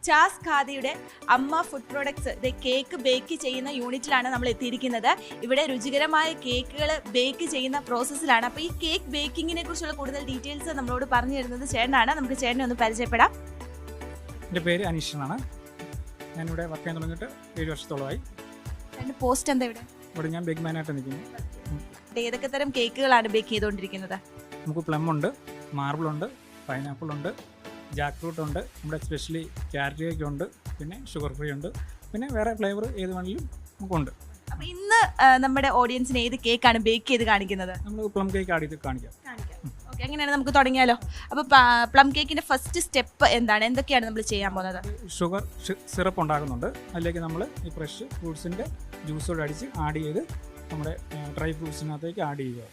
ചാസ് ഖാദിയുടെ അമ്മ food products cake bake ചെയ്യുന്ന യൂണിറ്റിലാണ് നമ്മൾ എത്തിയിരിക്കുന്നത്. ഇവിടെ രുചികരമായ കേക്കുകൾ ബേക്ക് ചെയ്യുന്ന പ്രോസസ്സിലാണ്. അപ്പോൾ ഈ കേക്ക് ബേക്കിങ്ങിനെ കുറിച്ചുള്ള കൂടുതൽ ഡീറ്റെയിൽസ് നമ്മളോട് പറഞ്ഞു തരുന്നത് ചേട്ടനാണ്. നമുക്ക് ചേട്ടനെ ഒന്ന് പരിചയപ്പെടാം. എൻ്റെ പേര് അനീഷ് എന്നാണ്. ഞാനിവിടെ വർക്ക് ചെയ്യാൻ തുടങ്ങിയിട്ട് 7 വർഷത്തോളമായി. ചേട്ടൻ്റെ പോസ്റ്റ് എന്താ ഇവിടെ ഞാൻ ബേക്ക് മാനായിട്ട് നിൽക്കുന്നു. ഏതൊക്കെ തരം കേക്കുകളാണ് ബേക്ക് ചെയ്തുകൊണ്ടിരിക്കുന്നത്? നമുക്ക് പ്ലം ഉണ്ട്, മാർബിൾ ഉണ്ട്, പൈനാപ്പിൾ ഉണ്ട്, ജാക്ക് ഫ്രൂട്ട് ഉണ്ട്, നമ്മുടെ സ്പെഷ്യലി ക്യാരറ്റ് കേക്ക് ഉണ്ട്, പിന്നെ ഷുഗർ ഫ്രീ ഉണ്ട്, പിന്നെ വേറെ ഫ്ലേവർ ഏത് വേണമെങ്കിലും നമുക്കുണ്ട്. അപ്പോൾ ഇന്ന് നമ്മുടെ ഓഡിയൻസിന് ഏത് കേക്കാണ് ബേക്ക് ചെയ്ത് കാണിക്കുന്നത്? നമ്മൾ പ്ലം കേക്ക് ആഡ് ചെയ്ത് കാണിക്കാം. ഓക്കെ, അങ്ങനെയാണ് നമുക്ക് തുടങ്ങിയാലോ. അപ്പോൾ പ്ലം കേക്കിൻ്റെ ഫസ്റ്റ് സ്റ്റെപ്പ് എന്താണ്? എന്തൊക്കെയാണ് നമ്മൾ ചെയ്യാൻ പോകുന്നത്? ഷുഗർ സിറപ്പ് ഉണ്ടാക്കുന്നുണ്ട്. അതിലേക്ക് നമ്മൾ ഈ ഫ്രഷ് ഫ്രൂട്ട്സിൻ്റെ ജ്യൂസോട് അടിച്ച് ആഡ് ചെയ്ത് നമ്മുടെ ഡ്രൈ ഫ്രൂട്ട്സിനകത്തേക്ക് ആഡ് ചെയ്യുക.